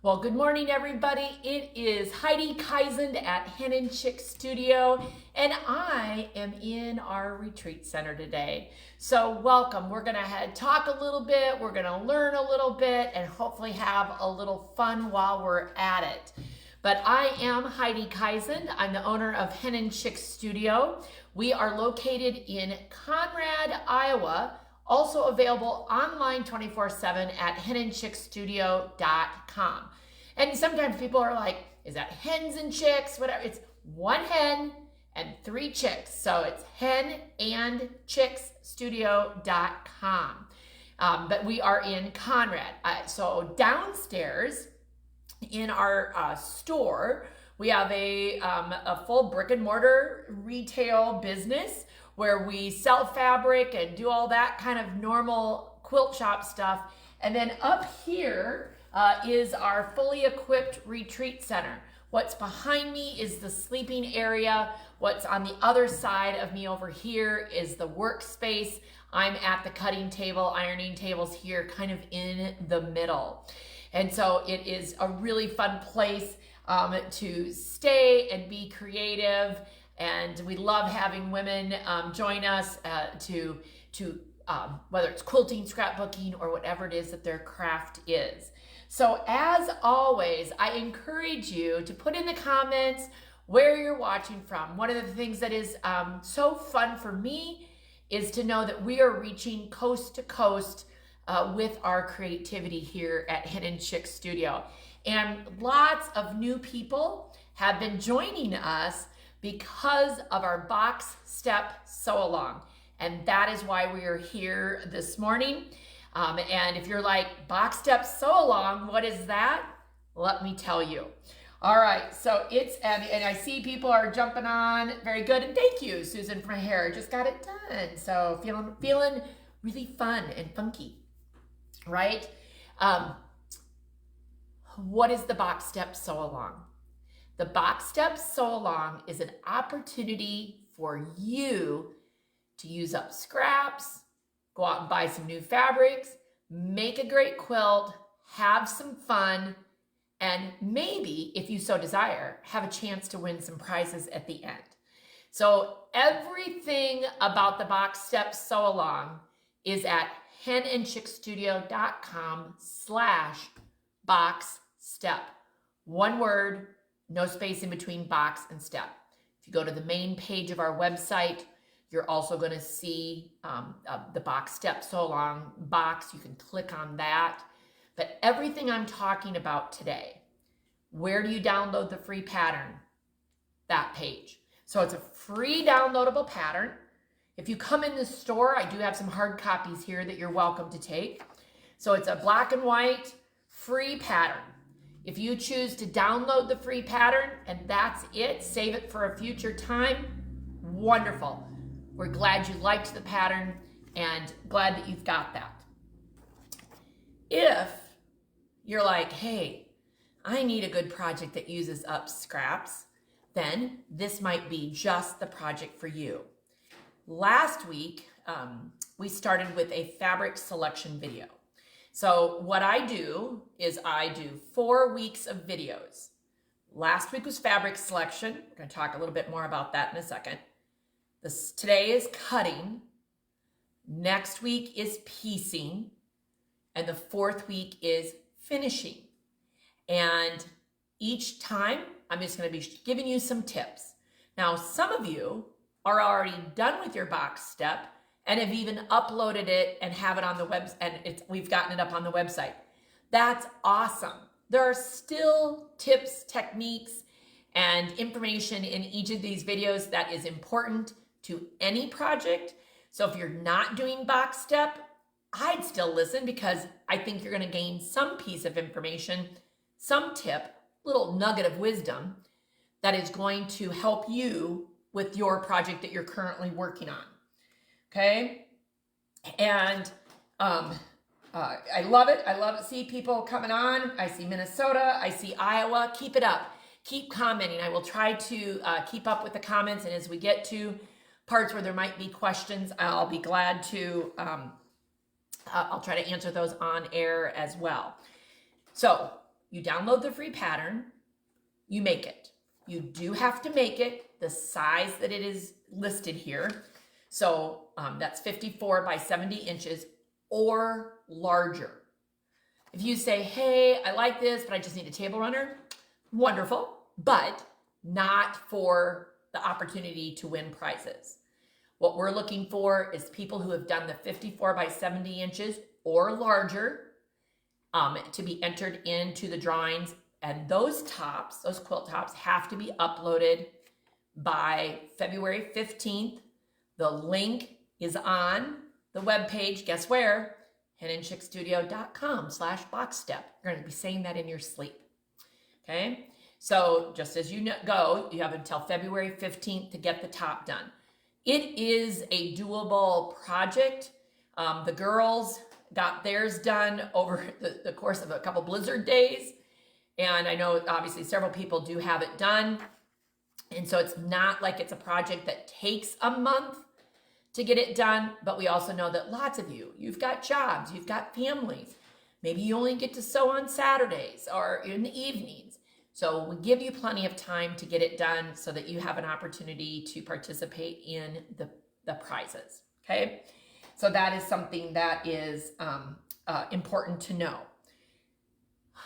Well, good morning, everybody. It is Heidi Kaisand at Hen Chicks Studio, and I am in our retreat center today. So welcome. We're going to talk a little bit, we're going to learn a little bit, and hopefully have a little fun while we're at it. But I am Heidi Kaisand. I'm the owner of Hen Chicks Studio. We are located in Conrad, Iowa. Also available online 24/7 at henandchicksstudio.com. And sometimes people are like, is that hens and chicks? Whatever. It's one hen and three chicks. So it's henandchicksstudio.com. But we are in Conrad. So downstairs in our store, we have a full brick and mortar retail business where we sell fabric and do all that kind of normal quilt shop stuff. And then up here is our fully equipped retreat center. What's behind me is the sleeping area. What's on the other side of me over here is the workspace. I'm at the cutting table, ironing tables here, kind of in the middle. And so it is a really fun place to stay and be creative. And we love having women join us to whether it's quilting, scrapbooking, or whatever it is that their craft is. So as always, I encourage you to put in the comments where you're watching from. One of the things that is so fun for me is to know that we are reaching coast to coast with our creativity here at Hen Chicks Studio. And lots of new people have been joining us because of our box step sew along. And that is why we are here this morning. And if you're like, box step sew along, what is that? Let me tell you. All right, so and I see people are jumping on. Very good, and thank you, Susan, for my hair. Just got it done. So feeling really fun and funky, right? What is the box step sew along? The box step sew along is an opportunity for you to use up scraps, go out and buy some new fabrics, make a great quilt, have some fun, and maybe, if you so desire, have a chance to win some prizes at the end. So everything about the box step sew along is at henandchicksstudio.com/box step. One word, no space in between box and step. If you go to the main page of our website, you're also going to see the box step sew along box. You can click on that. But everything I'm talking about today, where do you download the free pattern? That page. So it's a free downloadable pattern. If you come in the store, I do have some hard copies here that you're welcome to take. So it's a black and white free pattern. If you choose to download the free pattern and that's it, save it for a future time, wonderful. We're glad you liked the pattern and glad that you've got that. If you're like, hey, I need a good project that uses up scraps, then this might be just the project for you. Last week, we started with a fabric selection video. So what I do is I do 4 weeks of videos. Last week was fabric selection. We're going to talk a little bit more about that in a second. Today is cutting. Next week is piecing. And the 4th week is finishing. And each time, I'm just going to be giving you some tips. Now, some of you are already done with your box step and have even uploaded it and have it on the web, and we've gotten it up on the website. That's awesome. There are still tips, techniques, and information in each of these videos that is important to any project. So if you're not doing box step, I'd still listen because I think you're going to gain some piece of information, some tip, little nugget of wisdom that is going to help you with your project that you're currently working on. Okay? And I love it. I love to see people coming on. I see Minnesota. I see Iowa. Keep it up. Keep commenting. I will try to keep up with the comments. And as we get to parts where there might be questions, I'll be glad to, I'll try to answer those on air as well. So you download the free pattern, you make it. You do have to make it the size that it is listed here. So that's 54 by 70 inches or larger. If you say, hey, I like this, but I just need a table runner, wonderful, but not for the opportunity to win prizes. What we're looking for is people who have done the 54 by 70 inches or larger to be entered into the drawings. And those tops, those quilt tops, have to be uploaded by February 15th. The link is on the webpage. Guess where? henandchicksstudio.com/boxstep. You're going to be saying that in your sleep. Okay? So just as you go, you have until February 15th to get the top done. It is a doable project. The girls got theirs done over the course of a couple blizzard days. And I know obviously several people do have it done. And so it's not like it's a project that takes a month to get it done, but we also know that lots of you've got jobs, you've got families. Maybe you only get to sew on Saturdays or in the evenings. So we give you plenty of time to get it done so that you have an opportunity to participate in the prizes, okay? So that is something that is important to know.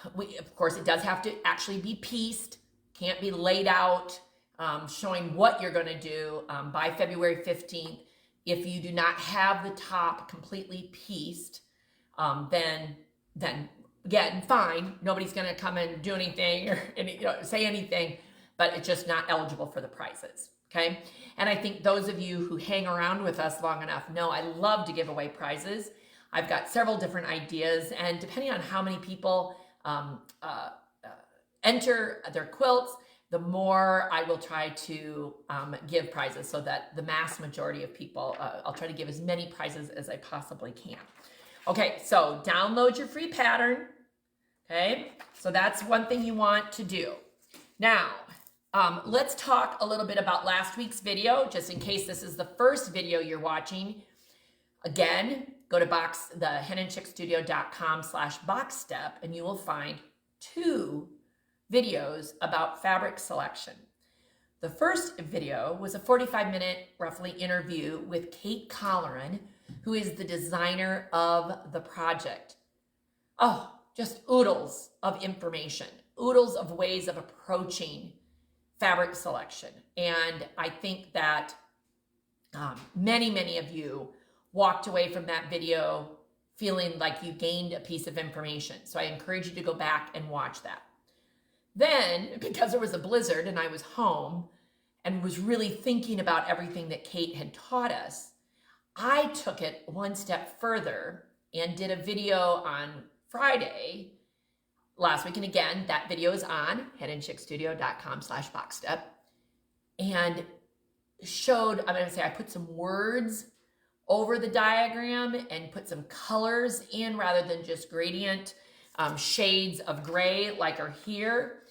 Of course, it does have to actually be pieced, can't be laid out, showing what you're gonna do by February 15th. If you do not have the top completely pieced, then again, fine. Nobody's going to come and do anything or say anything, but it's just not eligible for the prizes, okay? And I think those of you who hang around with us long enough know I love to give away prizes. I've got several different ideas, and depending on how many people enter their quilts, the more I will try to give prizes so that the mass majority of people, I'll try to give as many prizes as I possibly can. Okay, so download your free pattern, okay? So that's one thing you want to do. Now, let's talk a little bit about last week's video, just in case this is the first video you're watching. Again, go to the henandchicksstudio.com/boxstep, and you will find 2 videos about fabric selection. The first video was a 45-minute, roughly, interview with Kate Colleran, who is the designer of the project. Oh, just oodles of information, oodles of ways of approaching fabric selection. And I think that many of you walked away from that video feeling like you gained a piece of information. So I encourage you to go back and watch that. Then, because there was a blizzard and I was home and was really thinking about everything that Kate had taught us, I took it one step further and did a video on Friday last week. And again, that video is on henandchicksstudio.com/boxstep, and showed, I'm going to say I put some words over the diagram and put some colors in rather than just gradient shades of gray like are here.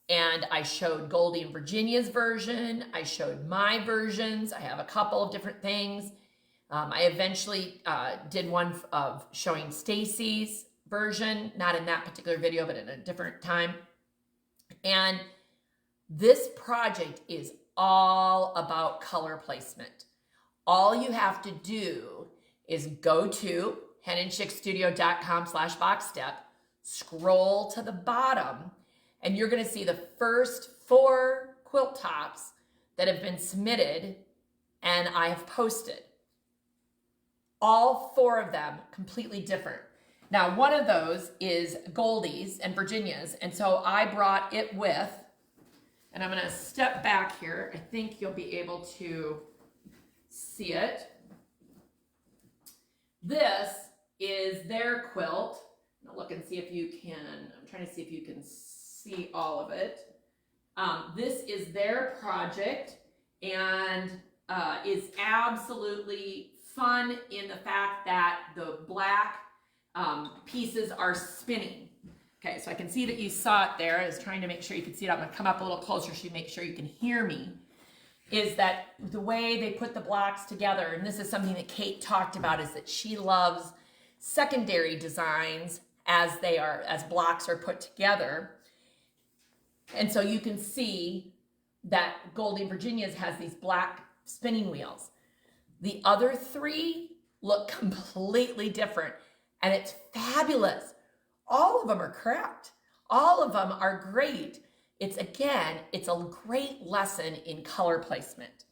And I showed Goldie and Virginia's version. I showed my versions. I have a couple of different things. I eventually did one of showing Stacy's version, not in that particular video, but in a different time. And this project is all about color placement. All you have to do is go to henandchicksstudio.com/boxstep, scroll to the bottom, and you're going to see the first 4 quilt tops that have been submitted and I have posted. All 4 of them completely different. Now, one of those is Goldie's and Virginia's, and so I brought it with, and I'm going to step back here. I think you'll be able to see it. This is their quilt. Now look and see if you can, I'm trying to see if you can see all of it. This is their project, and is absolutely fun in the fact that the black pieces are spinning. Okay, so I can see that you saw it there. I was trying to make sure you could see it. I'm going to come up a little closer so you make sure you can hear me. Is that the way they put the blocks together, and this is something that Kate talked about, is that she loves secondary designs as blocks are put together. And so you can see that Goldie Virginia's has these black spinning wheels. The other three look completely different, and it's fabulous. All of them are correct. All of them are great. It's a great lesson in color placement.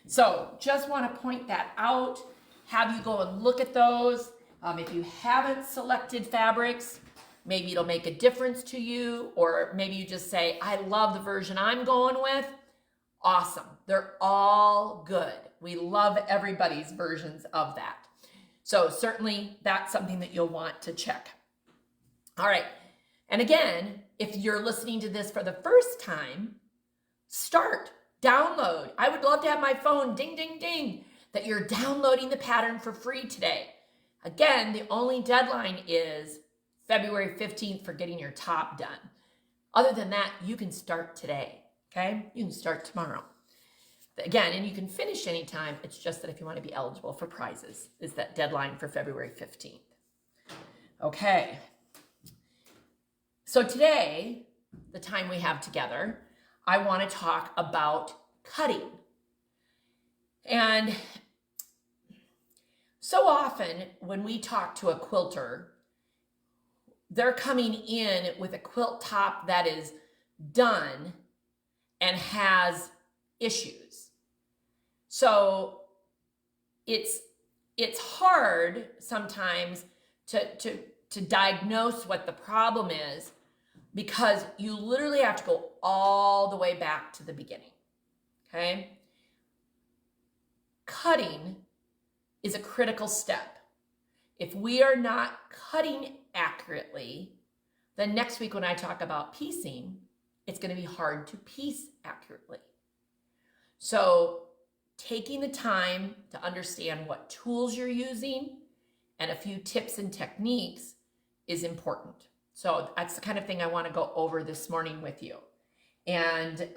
So just want to point that out, have you go and look at those. If you haven't selected fabrics, maybe it'll make a difference to you, or maybe you just say, I love the version I'm going with. Awesome. They're all good. We love everybody's versions of that. So certainly that's something that you'll want to check. All right. And again, if you're listening to this for the first time, download. I would love to have my phone ding, ding, ding that you're downloading the pattern for free today. Again, the only deadline is February 15th for getting your top done. Other than that, you can start today, okay? You can start tomorrow. Again, and you can finish anytime. It's just that if you want to be eligible for prizes, is that deadline for February 15th. Okay. So today, the time we have together, I want to talk about cutting. And so often when we talk to a quilter, they're coming in with a quilt top that is done and has issues. So it's hard sometimes to diagnose what the problem is, because you literally have to go all the way back to the beginning, okay? Cutting is a critical step. If we are not cutting accurately, then next week when I talk about piecing, it's going to be hard to piece accurately. So taking the time to understand what tools you're using and a few tips and techniques is important. So that's the kind of thing I want to go over this morning with you. And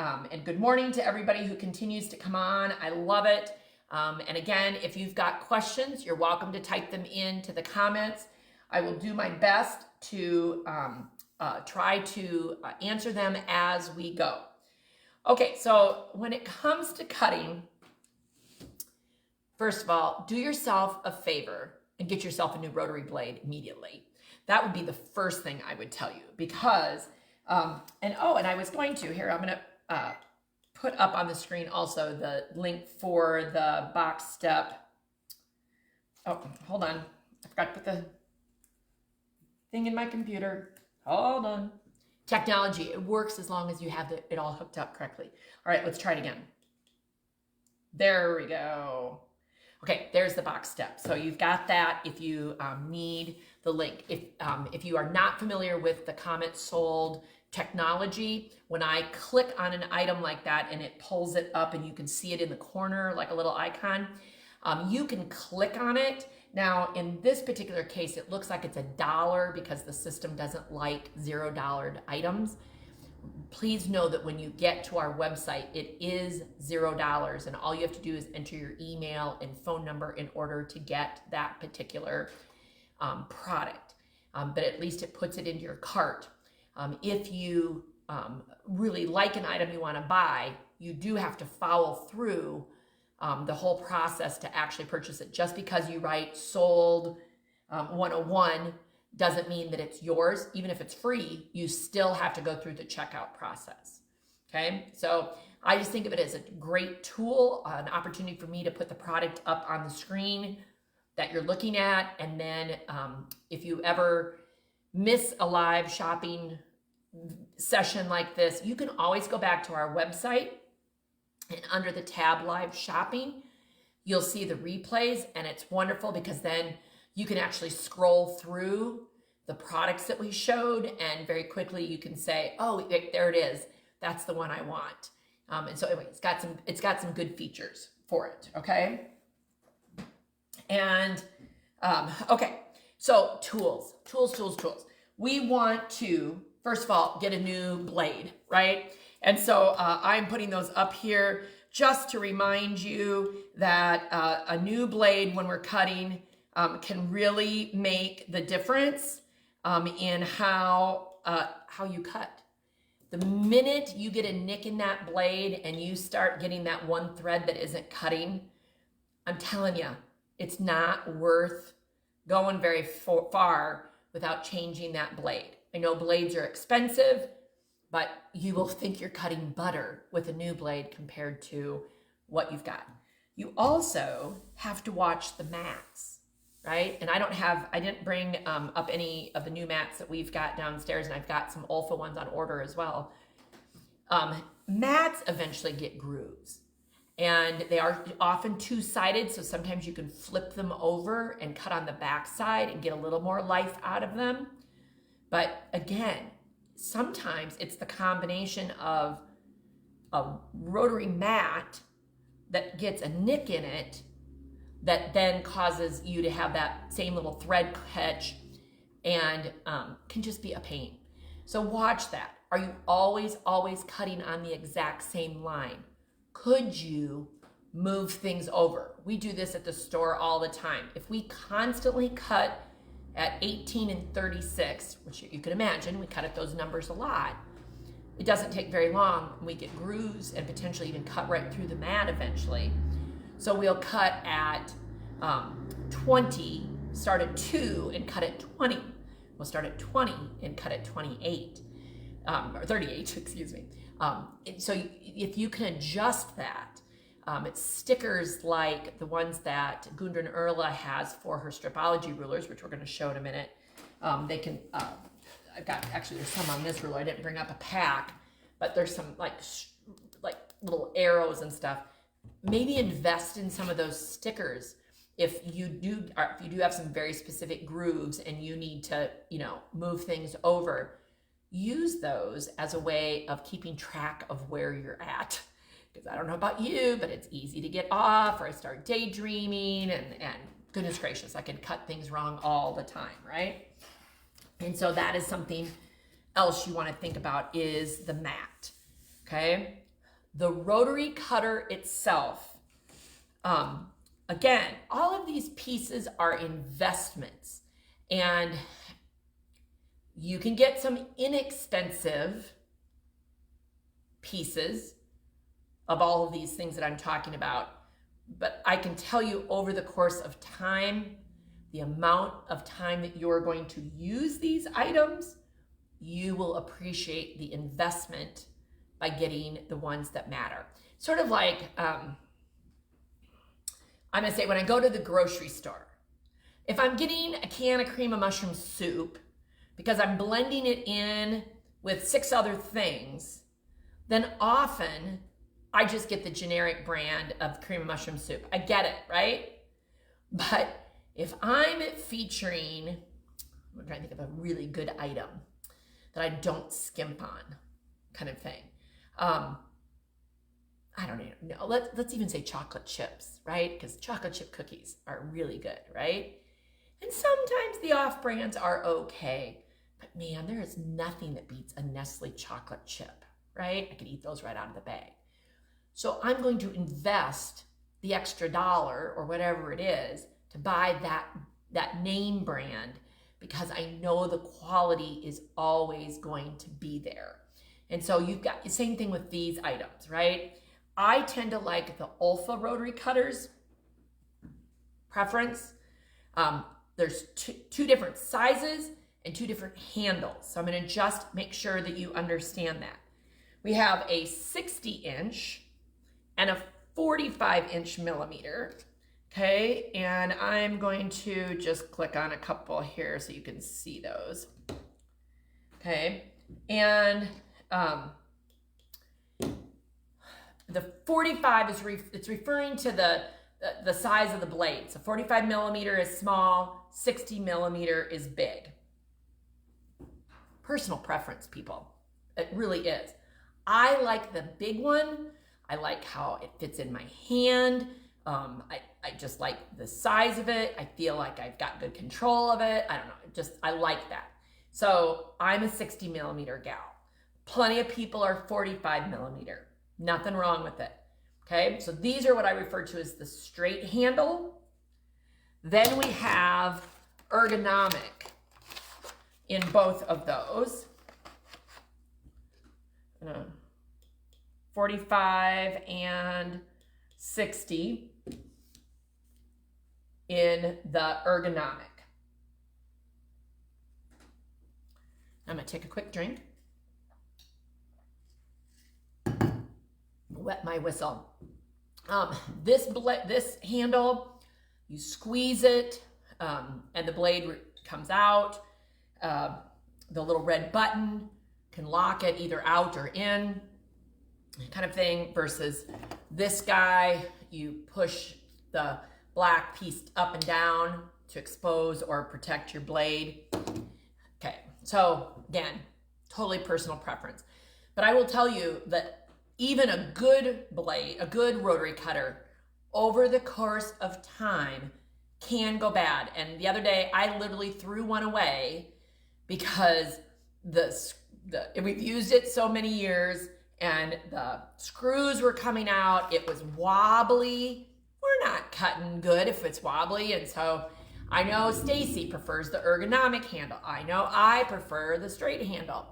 good morning to everybody who continues to come on. I love it. And again, if you've got questions, you're welcome to type them into the comments. I will do my best to try to answer them as we go. Okay, so when it comes to cutting, first of all, do yourself a favor and get yourself a new rotary blade immediately. That would be the first thing I would tell you, because, and I was going to, here, I'm going to put up on the screen also the link for the box step. Oh, hold on. I forgot to put the thing in my computer. Hold on. Technology, it works as long as you have it all hooked up correctly. All right, let's try it again. There we go. Okay, there's the box step. So you've got that if you need the link. If you are not familiar with the Comment Sold technology, when I click on an item like that and it pulls it up and you can see it in the corner like a little icon, you can click on it. Now, in this particular case, it looks like it's $1 because the system doesn't like $0 items. Please know that when you get to our website, it is $0, and all you have to do is enter your email and phone number in order to get that particular product. But at least it puts it into your cart. If you really like an item you want to buy, you do have to follow through the whole process to actually purchase it. Just because you write sold 101 doesn't mean that it's yours. Even if it's free, you still have to go through the checkout process. Okay, so I just think of it as a great tool, an opportunity for me to put the product up on the screen that you're looking at. And then if you ever miss a live shopping session like this, you can always go back to our website, and under the tab Live Shopping, you'll see the replays, and it's wonderful because then you can actually scroll through the products that we showed, and very quickly you can say, oh, there it is. That's the one I want. And so anyway, it's got some good features for it, okay? And, okay, so tools. We want to, first of all, get a new blade, right? And so I'm putting those up here just to remind you that a new blade when we're cutting can really make the difference. in how you cut. The minute you get a nick in that blade and you start getting that one thread that isn't cutting, I'm telling you, it's not worth going very far without changing that blade. I know blades are expensive, but you will think you're cutting butter with a new blade compared to what you've got. You also have to watch the mats, right? And I didn't bring up any of the new mats that we've got downstairs, and I've got some Olfa ones on order as well. Mats eventually get grooves, and they are often two-sided, so sometimes you can flip them over and cut on the back side and get a little more life out of them. But again, sometimes it's the combination of a rotary mat that gets a nick in it that then causes you to have that same little thread catch and can just be a pain. So watch that. Are you always cutting on the exact same line? Could you move things over? We do this at the store all the time. If we constantly cut at 18 and 36, which you can imagine, we cut at those numbers a lot, it doesn't take very long and we get grooves and potentially even cut right through the mat eventually. So we'll cut at 20, start at 2 and cut at 20. We'll start at 20 and cut at 28, or 38, excuse me. So if you can adjust that, it's stickers like the ones that Gudrun Erla has for her stripology rulers, which we're going to show in a minute. They can, there's some on this ruler. I didn't bring up a pack, but there's some like little arrows and stuff. Maybe invest in some of those stickers if you do have some very specific grooves and you need to, move things over. Use those as a way of keeping track of where you're at. Because I don't know about you, but it's easy to get off, or I start daydreaming, and goodness gracious, I can cut things wrong all the time, right? And so that is something else you want to think about, is the mat, okay? The rotary cutter itself, again, all of these pieces are investments, and you can get some inexpensive pieces of all of these things that I'm talking about, but I can tell you over the course of time, the amount of time that you're going to use these items, you will appreciate the investment by getting the ones that matter. Sort of like, I'm gonna say, when I go to the grocery store, if I'm getting a can of cream of mushroom soup because I'm blending it in with 6 other things, then often I just get the generic brand of cream of mushroom soup. I get it, right? But if I'm featuring, I'm trying to think of a really good item that I don't skimp on, kind of thing. I don't even know. Let's even say chocolate chips, right? Because chocolate chip cookies are really good, right? And sometimes the off-brands are okay. But man, there is nothing that beats a Nestle chocolate chip, right? I could eat those right out of the bag. So I'm going to invest the extra $1 or whatever it is to buy that name brand, because I know the quality is always going to be there. And so you've got the same thing with these items, right? I tend to like the Olfa rotary cutters preference. There's two different sizes and 2 different handles. So I'm going to just make sure that you understand that. We have a 60-inch and a 45-inch millimeter. Okay, and I'm going to just click on a couple here so you can see those. Okay, and the 45 is it's referring to the size of the blade. So 45 millimeter is small, 60 millimeter is big. Personal preference, people. It really is. I like the big one. I like how it fits in my hand. I just like the size of it. I feel like I've got good control of it. I don't know, I like that. So I'm a 60 millimeter gal. Plenty of people are 45 millimeter. Nothing wrong with it. Okay, so these are what I refer to as the straight handle. Then we have ergonomic. in both of those. 45 and 60 in the ergonomic. I'm gonna take a quick drink. Wet my whistle. This handle, you squeeze it, and the blade comes out. The little red button can lock it either out or in, kind of thing, versus this guy, you push the black piece up and down to expose or protect your blade. Okay, so again, totally personal preference. But I will tell you that even a good blade, a good rotary cutter, over the course of time can go bad. And the other day, I literally threw one away because we've used it so many years and the screws were coming out. It was wobbly. We're not cutting good if it's wobbly. And so I know Stacy prefers the ergonomic handle. I know I prefer the straight handle.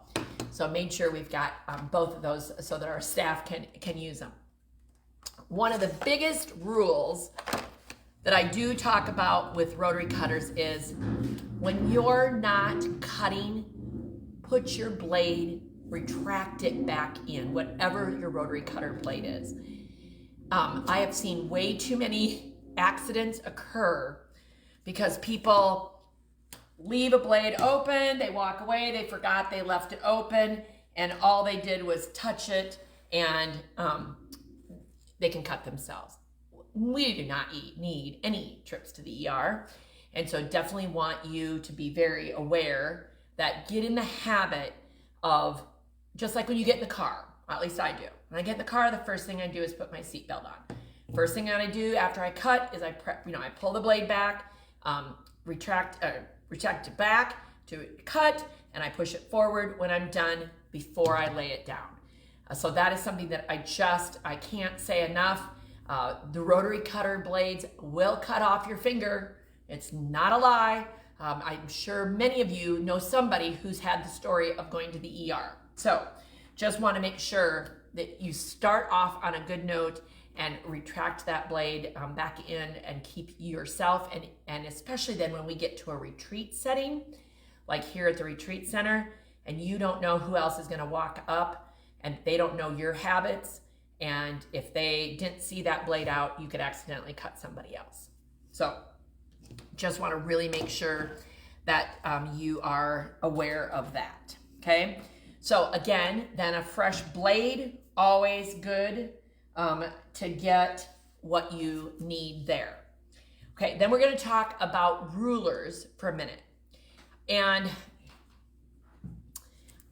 So made sure we've got both of those so that our staff can use them. One of the biggest rules that I do talk about with rotary cutters is when you're not cutting, put your blade, retract it back in, whatever your rotary cutter blade is. I have seen way too many accidents occur because people leave a blade open, they walk away, they forgot they left it open, and all they did was touch it, and they can cut themselves. We do not need any trips to the ER, and so definitely want you to be very aware that get in the habit of, just like when you get in the car, at least I do. When I get in the car, the first thing I do is put my seatbelt on. First thing that I do after I cut is I pull the blade back, retract it back to cut, and I push it forward when I'm done before I lay it down. So that is something that I can't say enough. The rotary cutter blades will cut off your finger. It's not a lie. I'm sure many of you know somebody who's had the story of going to the ER. So just want to make sure that you start off on a good note and retract that blade back in and keep yourself, and especially then when we get to a retreat setting, like here at the retreat center, and you don't know who else is going to walk up and they don't know your habits, and if they didn't see that blade out, you could accidentally cut somebody else. So just want to really make sure that you are aware of that, okay? So again, then a fresh blade, always good to get what you need there. Okay, then we're going to talk about rulers for a minute. And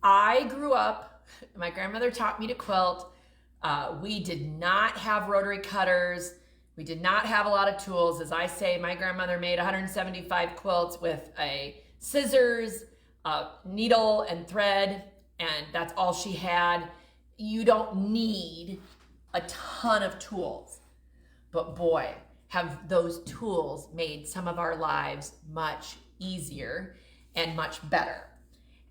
I grew up, my grandmother taught me to quilt. We did not have rotary cutters. We did not have a lot of tools. As I say, my grandmother made 175 quilts with a scissors, a needle and thread, and that's all she had. You don't need a ton of tools, but boy, have those tools made some of our lives much easier and much better.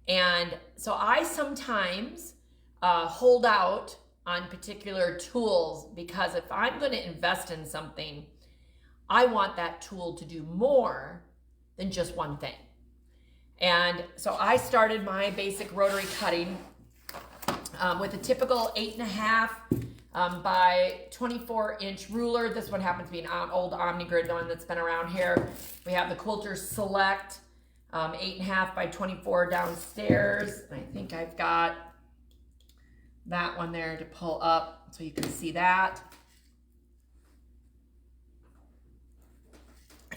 And so I sometimes hold out on particular tools because if I'm going to invest in something, I want that tool to do more than just one thing. And so I started my basic rotary cutting with a typical 8.5 by 24-inch ruler. This one happens to be an old OmniGrid, the one that's been around here. We have the Quilter Select 8.5 by 24 downstairs. I think I've got that one there to pull up so you can see that.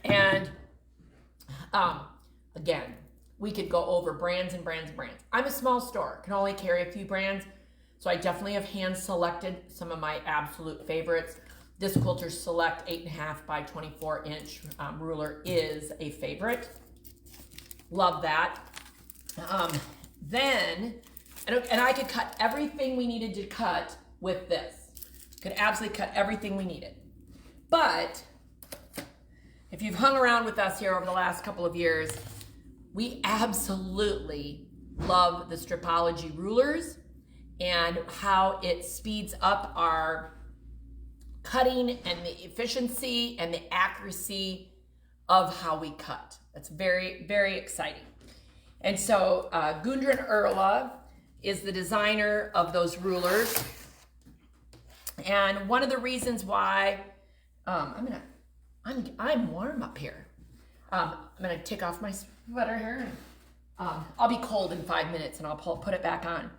And again, we could go over brands and brands and brands. I'm a small store, can only carry a few brands. So I definitely have hand selected some of my absolute favorites. This Quilter Select 8.5 by 24-inch ruler is a favorite. Love that. And I could cut everything we needed to cut with this. Could absolutely cut everything we needed. But if you've hung around with us here over the last couple of years, we absolutely love the Stripology rulers and how it speeds up our cutting and the efficiency and the accuracy of how we cut. That's very, very exciting. And so Gudrun Erla is the designer of those rulers. And one of the reasons why, I'm warm up here. I'm gonna take off my sweater here. I'll be cold in 5 minutes and I'll put it back on.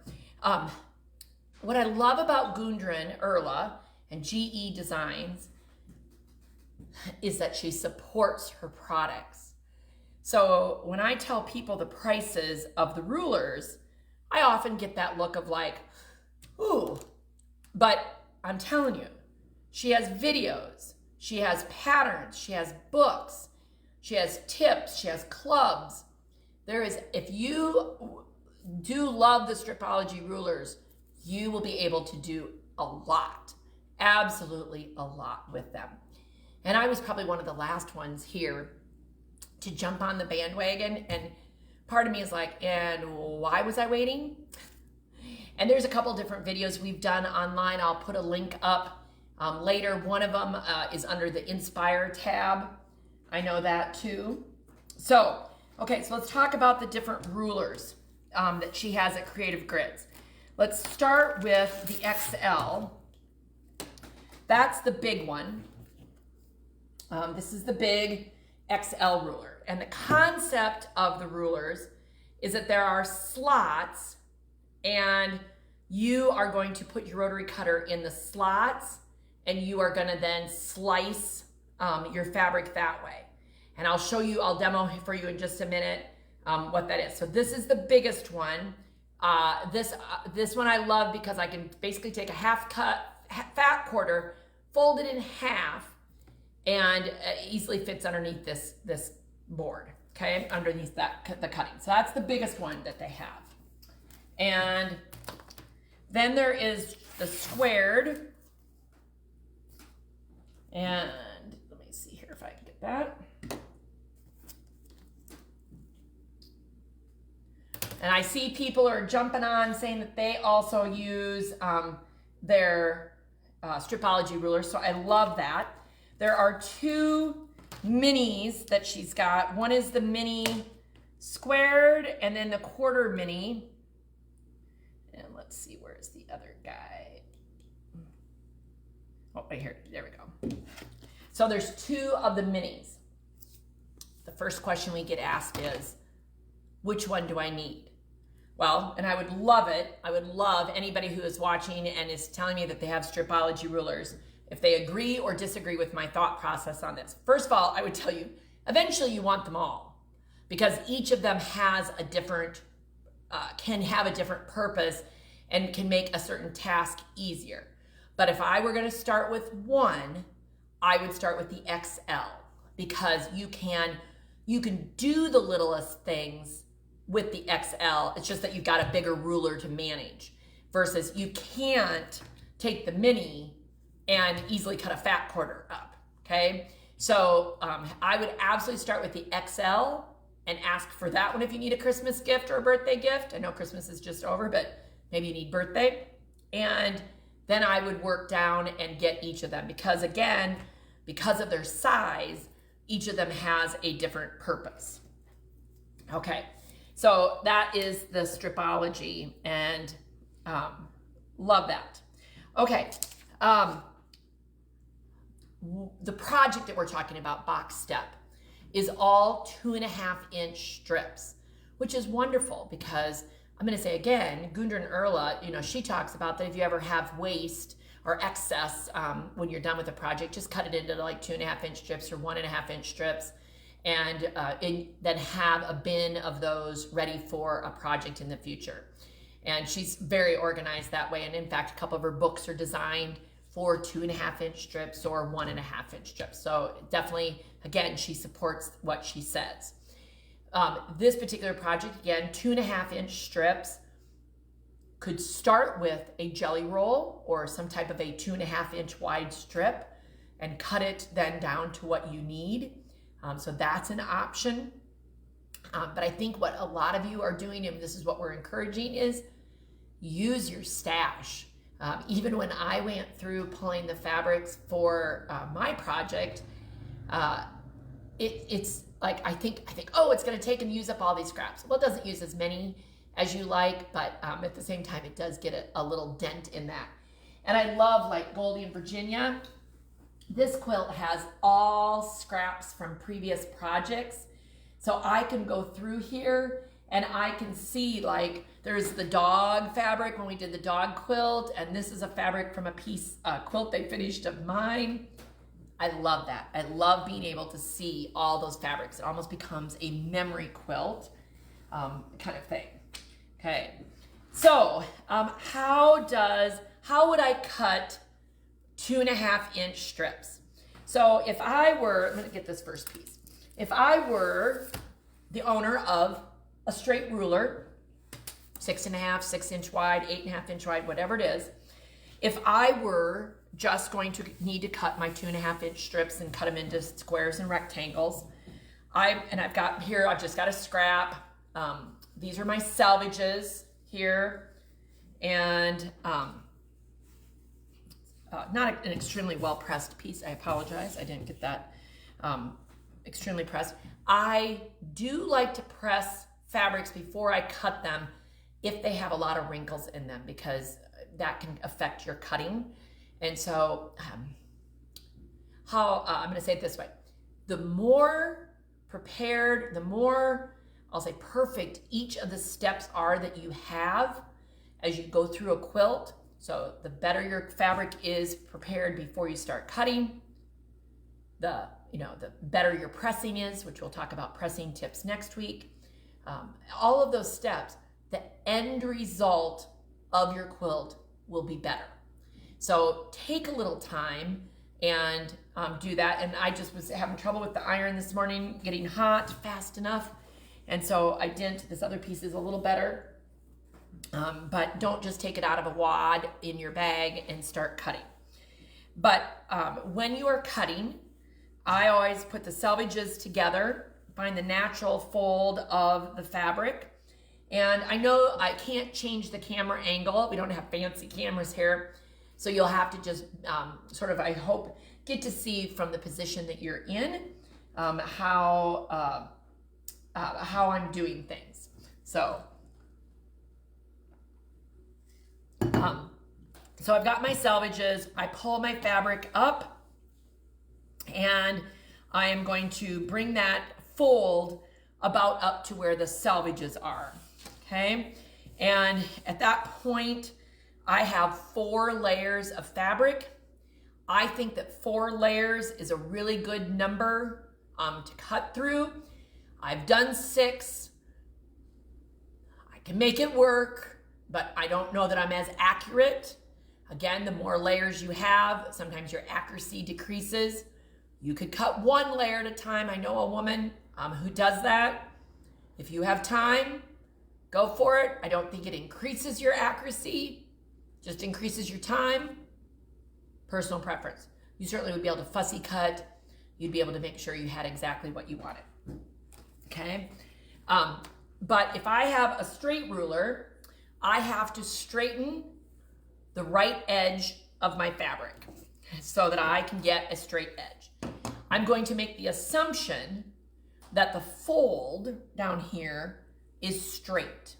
What I love about Gudrun Erla and GE Designs is that she supports her products. So when I tell people the prices of the rulers, I often get that look of like, ooh, but I'm telling you, she has videos, she has patterns, she has books, she has tips, she has clubs. If you do love the Stripology rulers, you will be able to do a lot, absolutely a lot with them. And I was probably one of the last ones here to jump on the bandwagon, and part of me is like, and why was I waiting? And there's a couple different videos we've done online. I'll put a link up later. One of them is under the Inspire tab. I know that too. So, okay, so let's talk about the different rulers that she has at Creative Grids. Let's start with the XL. That's the big one. This is the big XL ruler. And the concept of the rulers is that there are slots and you are going to put your rotary cutter in the slots and you are gonna then slice your fabric that way. And I'll demo for you in just a minute what that is. So this is the biggest one. This one I love because I can basically take a fat quarter, fold it in half, and easily fits underneath this board, okay? Underneath the cutting. So that's the biggest one that they have. And then there is the squared. And let me see here if I can get that. And I see people are jumping on saying that they also use their Stripology rulers, so I love that. There are two minis that she's got. One is the mini squared and then the quarter mini. And let's see, where's the other guy? Oh, right here, there we go. So there's two of the minis. The first question we get asked is, which one do I need? Well, and I would love it. I would love anybody who is watching and is telling me that they have Stripology rulers, if they agree or disagree with my thought process on this. First of all, I would tell you, eventually you want them all because each of them has a different, can have a different purpose and can make a certain task easier. But if I were gonna start with one, I would start with the XL because you can do the littlest things with the XL. It's just that you've got a bigger ruler to manage versus you can't take the mini and easily cut a fat quarter up, okay? So I would absolutely start with the XL and ask for that one if you need a Christmas gift or a birthday gift. I know Christmas is just over, but maybe you need birthday. And then I would work down and get each of them because again, because of their size, each of them has a different purpose. Okay, so that is the Stripology and love that. Okay. The project that we're talking about, Box Step, is all 2.5-inch strips, which is wonderful because I'm going to say again, Gudrun Erla, she talks about that if you ever have waste or excess when you're done with a project, just cut it into like 2.5-inch strips or 1.5-inch strips, and then have a bin of those ready for a project in the future. And she's very organized that way. And in fact, a couple of her books are designed for 2.5-inch strips or 1.5-inch strips. So definitely, again, she supports what she says. This particular project, again, 2.5-inch strips, could start with a jelly roll or some type of a 2.5-inch wide strip and cut it then down to what you need. So that's an option. But I think what a lot of you are doing, and this is what we're encouraging, is use your stash. Even when I went through pulling the fabrics for my project, it's like I think, oh, it's going to take and use up all these scraps. Well, it doesn't use as many as you like, but at the same time, it does get a little dent in that. And I love, like Goldie and Virginia, this quilt has all scraps from previous projects. So I can go through here and I can see, like, there's the dog fabric when we did the dog quilt, and this is a fabric from a piece quilt they finished of mine. I love that. I love being able to see all those fabrics. It almost becomes a memory quilt kind of thing. Okay, so how would I cut 2.5-inch strips? So if I were, I'm gonna get this first piece. If I were the owner of a straight ruler, 6.5, 6-inch wide, 8.5-inch wide, whatever it is, if I were just going to need to cut my 2.5-inch strips and cut them into squares and rectangles, I've got here, I've just got a scrap. These are my salvages here, and not an extremely well pressed piece. I apologize, I didn't get that extremely pressed. I do like to press fabrics before I cut them if they have a lot of wrinkles in them, because that can affect your cutting. And so I'm gonna say it this way: the more prepared, the more, I'll say, perfect each of the steps are that you have as you go through a quilt. So the better your fabric is prepared before you start cutting, the better your pressing is, which we'll talk about pressing tips next week. All of those steps, the end result of your quilt will be better. So take a little time and do that. And I just was having trouble with the iron this morning, getting hot fast enough. And so I didn't. This other piece is a little better. But don't just take it out of a wad in your bag and start cutting. But when you are cutting, I always put the selvages together, find the natural fold of the fabric. And I know I can't change the camera angle. We don't have fancy cameras here. So you'll have to just sort of, I hope, get to see from the position that you're in how I'm doing things. So I've got my selvages. I pull my fabric up, and I am going to bring that fold about up to where the selvages are, okay? And at that point, I have 4 layers of fabric. I think that 4 layers is a really good number to cut through. I've done 6. I can make it work, but I don't know that I'm as accurate. Again, the more layers you have, sometimes your accuracy decreases. You could cut 1 layer at a time. I know a woman who does that. If you have time, go for it. I don't think it increases your accuracy, just increases your time. Personal preference. You certainly would be able to fussy cut. You'd be able to make sure you had exactly what you wanted. Okay? But if I have a straight ruler, I have to straighten the right edge of my fabric so that I can get a straight edge. I'm going to make the assumption that the fold down here is straight.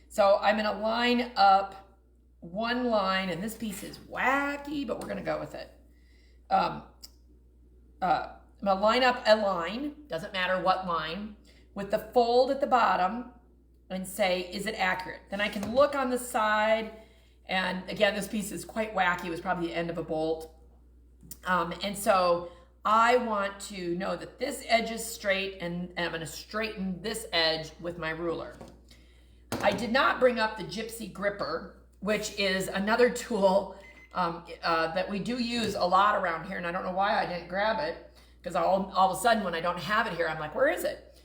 So I'm going to line up one line, and this piece is wacky, but we're going to go with it. I'm going to line up a line, doesn't matter what line, with the fold at the bottom and say, is it accurate? Then I can look on the side, and again, this piece is quite wacky. It was probably the end of a bolt. And so I want to know that this edge is straight, and I'm going to straighten this edge with my ruler. I did not bring up the gypsy gripper, which is another tool that we do use a lot around here, and I don't know why I didn't grab it, because all of a sudden when I don't have it here, I'm like, where is it?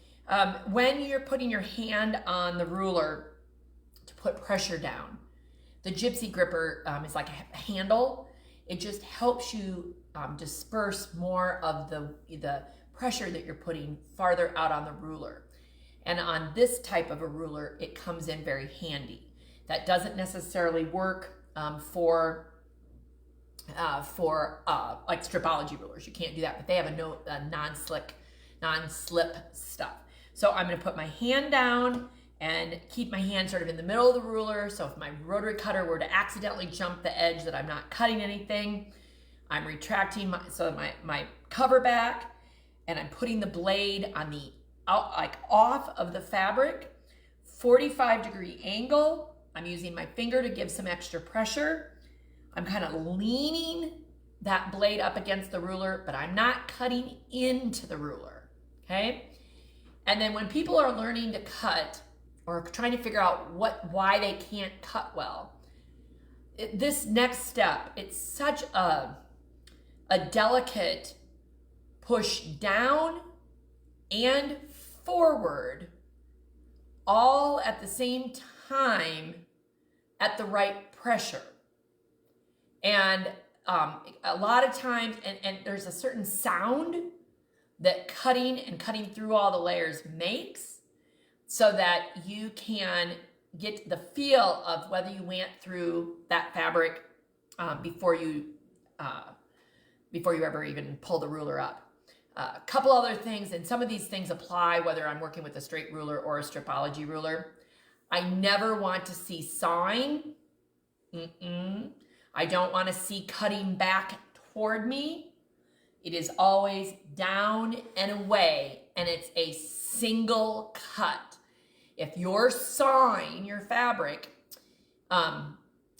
When you're putting your hand on the ruler to put pressure down, the gypsy gripper is like a handle. It just helps you disperse more of the pressure that you're putting farther out on the ruler. And on this type of a ruler, it comes in very handy. That doesn't necessarily work for like stripology rulers. You can't do that, but they have a non-slip stuff. So I'm going to put my hand down and keep my hand sort of in the middle of the ruler. So if my rotary cutter were to accidentally jump the edge, that I'm not cutting anything. I'm retracting my cover back, and I'm putting the blade on the off of the fabric, 45-degree angle. I'm using my finger to give some extra pressure. I'm kind of leaning that blade up against the ruler, but I'm not cutting into the ruler, okay? And then when people are learning to cut or trying to figure out why they can't cut well, this next step, it's such a delicate push down and forward all at the same time at the right pressure. And a lot of times, and there's a certain sound that cutting through all the layers makes, so that you can get the feel of whether you went through that fabric before you ever even pull the ruler up. A couple other things, and some of these things apply whether I'm working with a straight ruler or a stripology ruler. I never want to see sawing. I don't want to see cutting back toward me. It is always down and away, and it's a single cut. If you're sawing your fabric, and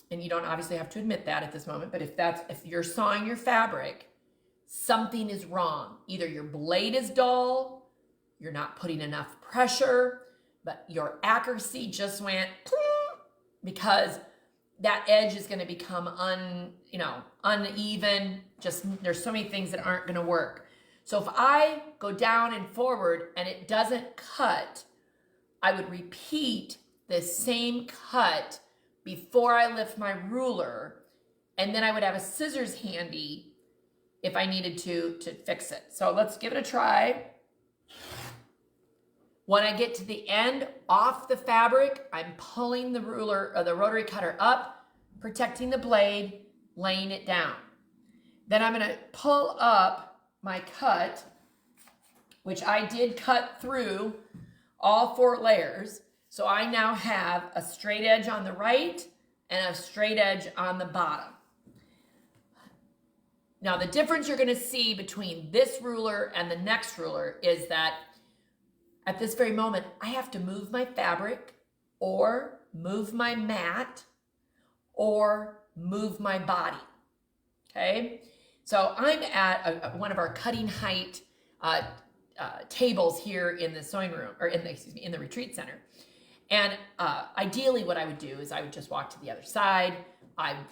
you don't obviously have to admit that at this moment, but if you're sawing your fabric, something is wrong. Either your blade is dull, you're not putting enough pressure, but your accuracy just went because that edge is going to become uneven. Just there's so many things that aren't going to work. So if I go down and forward and it doesn't cut, I would repeat the same cut before I lift my ruler, and then I would have a scissors handy if I needed to fix it. So let's give it a try. When I get to the end off the fabric, I'm pulling the ruler or the rotary cutter up, protecting the blade, laying it down. Then I'm going to pull up my cut, which I did cut through all 4 layers. So I now have a straight edge on the right and a straight edge on the bottom. Now the difference you're going to see between this ruler and the next ruler is that at this very moment, I have to move my fabric or move my mat or move my body, okay? So I'm at one of our cutting height tables here in the sewing room, or in the retreat center. And ideally what I would do is I would just walk to the other side,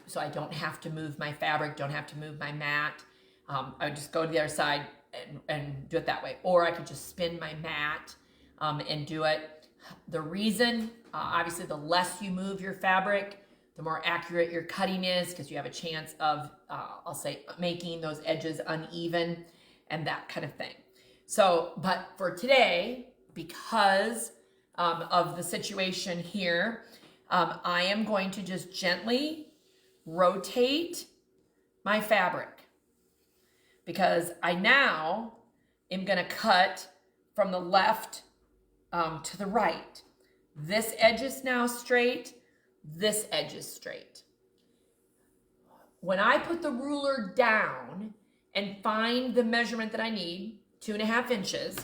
so I don't have to move my fabric, don't have to move my mat. I would just go to the other side and do it that way. Or I could just spin my mat and do it. The reason, obviously the less you move your fabric, the more accurate your cutting is, because you have a chance of, I'll say, making those edges uneven and that kind of thing. So, but for today, because of the situation here, I am going to just gently rotate my fabric, because I now am going to cut from the left to the right. This edge is now straight. This edge is straight. When I put the ruler down and find the measurement that I need, 2.5 inches,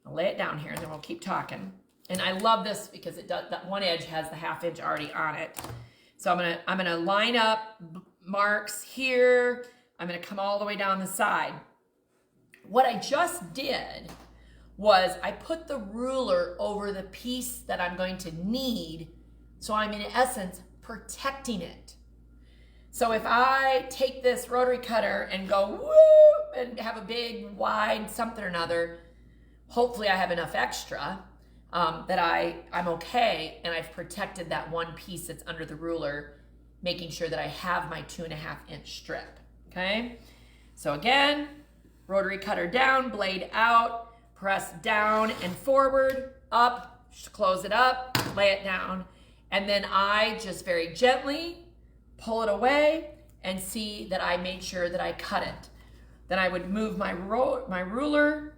I'll lay it down here and then we'll keep talking. And I love this because it does, that one edge has the 1/2 inch already on it. So I'm gonna line up marks here. I'm gonna come all the way down the side. What I just did was I put the ruler over the piece that I'm going to need, so I'm in essence protecting it. So if I take this rotary cutter and go woo and have a big wide something or another, hopefully I have enough extra that I'm okay, and I've protected that one piece that's under the ruler, making sure that I have my 2.5 inch strip, okay? So again, rotary cutter down, blade out, press down and forward, up, close it up, lay it down. And then I just very gently pull it away and see that I made sure that I cut it. Then I would move my ruler,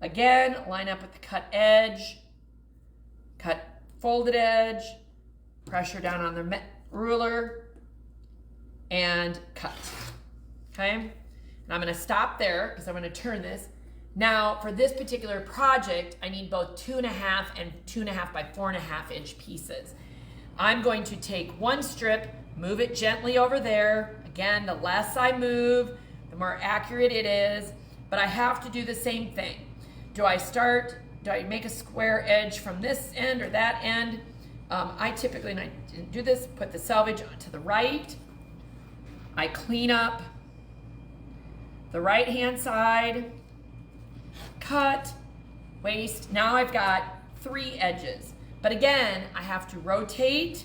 again, line up with the cut edge, cut folded edge, pressure down on the ruler, and cut, okay? And I'm gonna stop there because I'm gonna turn this. Now, for this particular project, I need both 2.5 and 2.5 by 4.5 inch pieces. I'm going to take one strip, move it gently over there. Again, the less I move, the more accurate it is, but I have to do the same thing. Do I make a square edge from this end or that end? I typically, and I didn't do this, put the selvage to the right. I clean up the right-hand side, cut, waste. Now I've got 3 edges. But again, I have to rotate.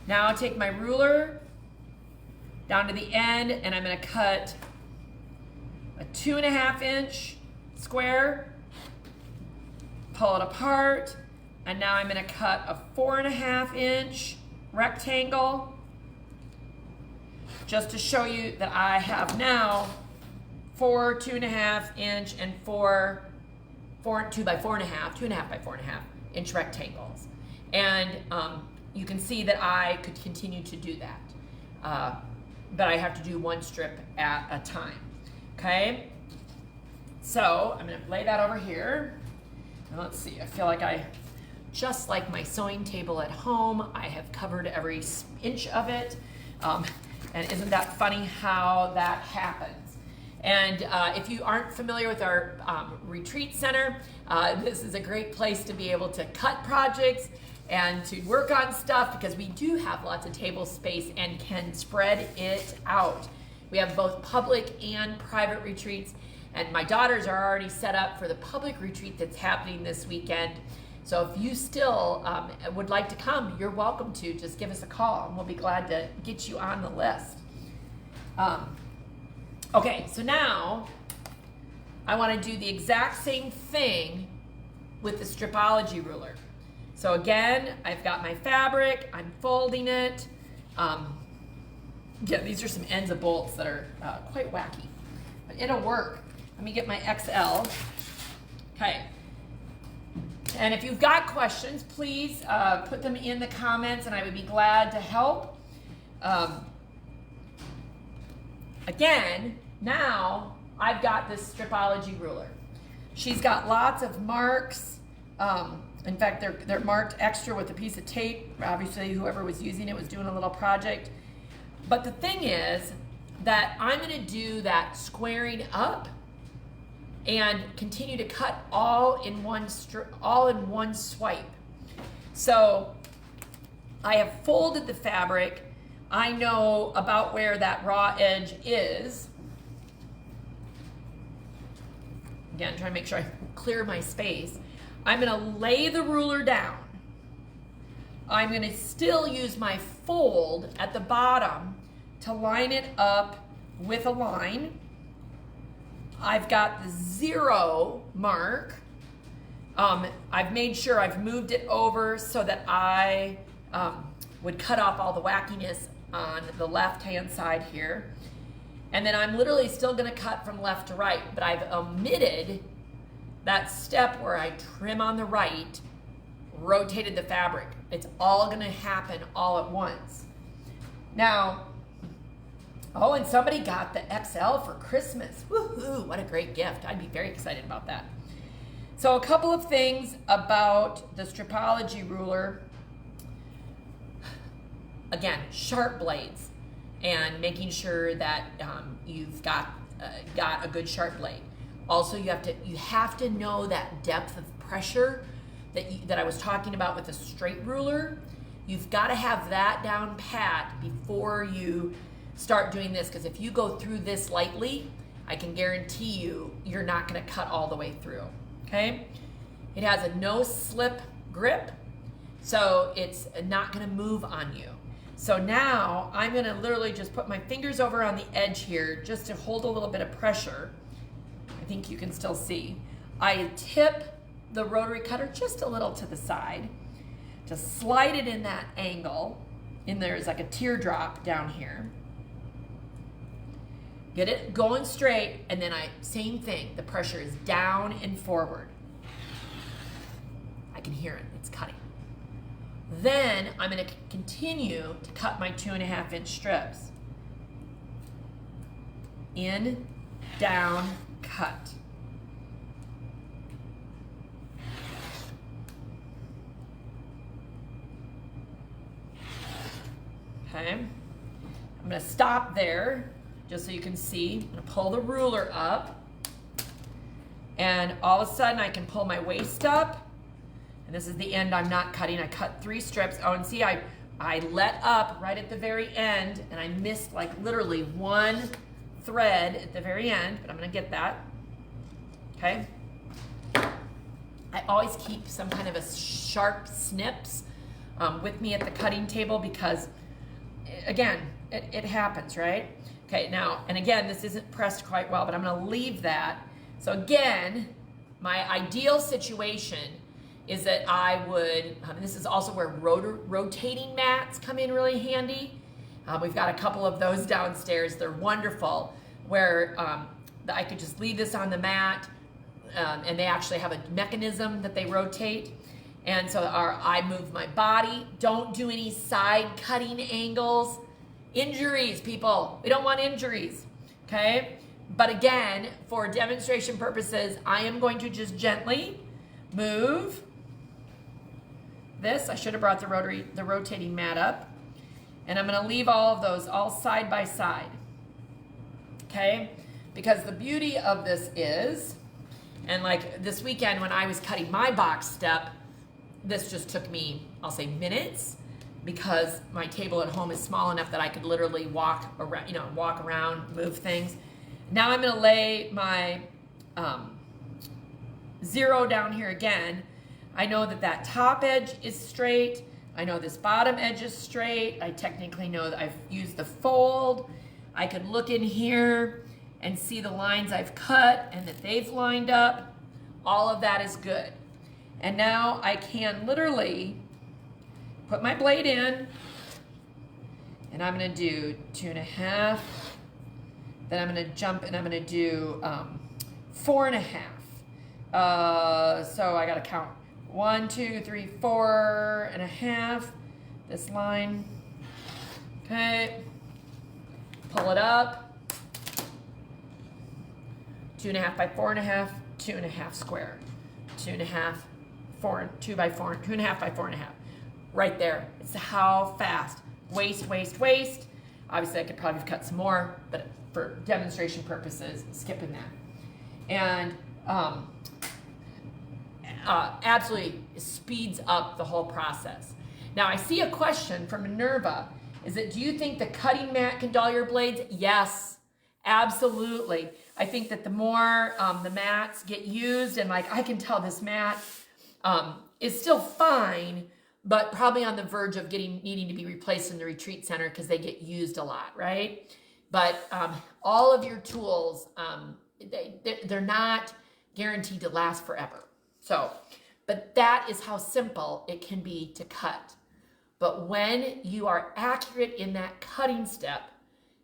Now I'll take my ruler down to the end and I'm gonna cut a 2.5 inch square, pull it apart, and now I'm gonna cut a 4.5 inch rectangle just to show you that I have now 4 2.5 inch and 2 by 4.5 by 4.5 inch rectangles. And you can see that I could continue to do that. But I have to do one strip at a time, okay? So I'm gonna lay that over here. And let's see, I feel like just like my sewing table at home, I have covered every inch of it. And isn't that funny how that happens? And if you aren't familiar with our retreat center, this is a great place to be able to cut projects and to work on stuff because we do have lots of table space and can spread it out. We have both public and private retreats, and my daughters are already set up for the public retreat that's happening this weekend. So if you still would like to come, you're welcome to. Just give us a call and we'll be glad to get you on the list. Okay, so now I want to do the exact same thing with the stripology ruler. So again, I've got my fabric, I'm folding it. Yeah, these are some ends of bolts that are quite wacky, but it'll work. Let me get my XL. Okay. And if you've got questions, please put them in the comments and I would be glad to help. Again, now I've got this stripology ruler. She's got lots of marks. In fact, they're marked extra with a piece of tape. Obviously, whoever was using it was doing a little project. But the thing is that I'm gonna do that squaring up and continue to cut all in one swipe. So I have folded the fabric. I know about where that raw edge is. Again, trying to make sure I clear my space. I'm gonna lay the ruler down. I'm gonna still use my fold at the bottom to line it up with a line. I've got the 0 mark. I've made sure I've moved it over so that I would cut off all the wackiness on the left-hand side here. And then I'm literally still gonna cut from left to right, but I've omitted that step where I trim on the right, rotated the fabric. It's all gonna happen all at once. Now, oh, and somebody got the XL for Christmas. Woohoo, what a great gift. I'd be very excited about that. So a couple of things about the stripology ruler. Again, sharp blades and making sure that you've got a good sharp blade. Also, you have to know that depth of pressure that I was talking about with a straight ruler. You've got to have that down pat before you start doing this, because if you go through this lightly, I can guarantee you're not going to cut all the way through. Okay? It has a no slip grip, so it's not going to move on you. So now I'm going to literally just put my fingers over on the edge here just to hold a little bit of pressure. I think you can still see. I tip the rotary cutter just a little to the side to slide it in that angle, and there's like a teardrop down here. Get it going straight, and then same thing, the pressure is down and forward. I can hear it, it's cutting. Then I'm gonna continue to cut my 2.5-inch strips. In, down, cut. Okay, I'm gonna stop there just so you can see. I'm gonna pull the ruler up, and all of a sudden I can pull my waist up, and this is the end I'm not cutting. I cut 3 strips. Oh, and see, I let up right at the very end, and I missed like literally 1 thread at the very end, but I'm gonna get that, okay? I always keep some kind of a sharp snips with me at the cutting table because, again, it happens, right? Okay, now, and again, this isn't pressed quite well, but I'm gonna leave that. So again, my ideal situation is that I would, this is also where rotating mats come in really handy. We've got a couple of those downstairs. They're wonderful, where I could just leave this on the mat, and they actually have a mechanism that they rotate. And so I move my body. Don't do any side cutting angles. Injuries, people. We don't want injuries, okay? But again, for demonstration purposes, I am going to just gently move this. I should have brought the rotating mat up. And I'm gonna leave all of those all side by side, okay? Because the beauty of this is, and like this weekend when I was cutting my box step, this just took me, I'll say minutes, because my table at home is small enough that I could literally walk around, move things. Now I'm gonna lay my 0 down here again. I know that top edge is straight. I know this bottom edge is straight. I technically know that I've used the fold. I could look in here and see the lines I've cut and that they've lined up. All of that is good. And now I can literally put my blade in, and I'm gonna do 2.5, then I'm gonna jump and I'm gonna do 4.5. So I gotta count 1, 2, 3, 4.5, this line, okay, pull it up, 2.5 by 4.5, 2.5 square, 2.5, 4, 2 by 4, 2.5 by 4.5, right there. It's how fast, waste, waste, waste. Obviously I could probably have cut some more, but for demonstration purposes, skipping that. And absolutely speeds up the whole process. Now I see a question from Minerva. Is it, do you think the cutting mat can dull your blades? Yes, absolutely. I think that the more the mats get used, and like I can tell this mat is still fine, but probably on the verge of needing to be replaced in the retreat center because they get used a lot, right? But all of your tools, they're not guaranteed to last forever. So, but that is how simple it can be to cut. But when you are accurate in that cutting step,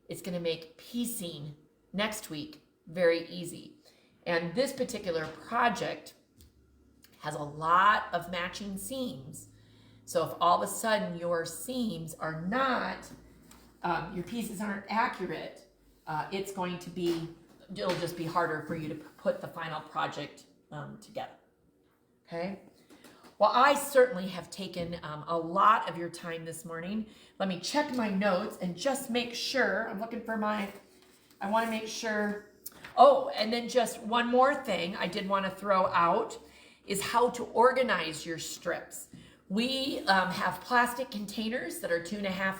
it's going to make piecing next week very easy. And this particular project has a lot of matching seams. So if all of a sudden your seams are not, your pieces aren't accurate, it'll just be harder for you to put the final project together. Okay? Well, I certainly have taken a lot of your time this morning. Let me check my notes and just make sure. I'm looking for I want to make sure. Oh, and then just one more thing I did want to throw out is how to organize your strips. We have plastic containers that are 2.5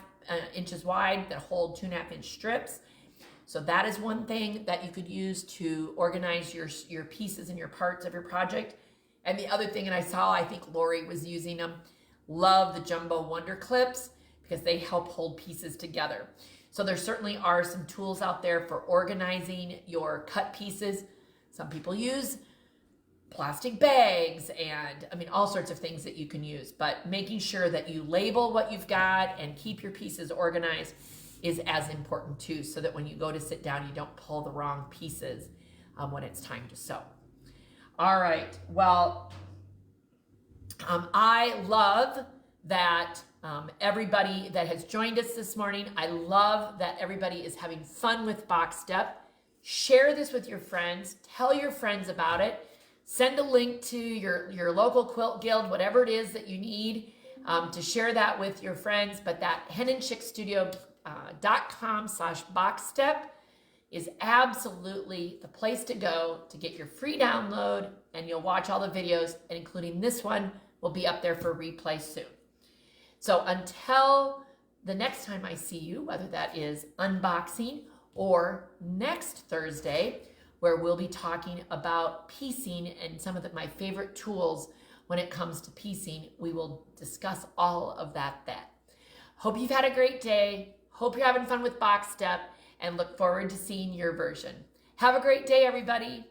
inches wide that hold 2.5-inch strips. So that is one thing that you could use to organize your pieces and your parts of your project. And the other thing, and I think Lori was using them, love the Jumbo Wonder Clips because they help hold pieces together. So there certainly are some tools out there for organizing your cut pieces. Some people use plastic bags and I mean all sorts of things that you can use, but making sure that you label what you've got and keep your pieces organized is as important too, so that when you go to sit down you don't pull the wrong pieces when it's time to sew. All right, well, I love that everybody that has joined us this morning. I love that everybody is having fun with Box Step. Share this with your friends, tell your friends about it. Send a link to your local quilt guild, whatever it is that you need to share that with your friends. But that henandchicksstudio.com/boxstep is absolutely the place to go to get your free download, and you'll watch all the videos, and including this one will be up there for replay soon. So until the next time I see you, whether that is unboxing or next Thursday, where we'll be talking about piecing and some of my favorite tools when it comes to piecing. We will discuss all of that then. Hope you've had a great day. Hope you're having fun with Box Step and look forward to seeing your version. Have a great day, everybody.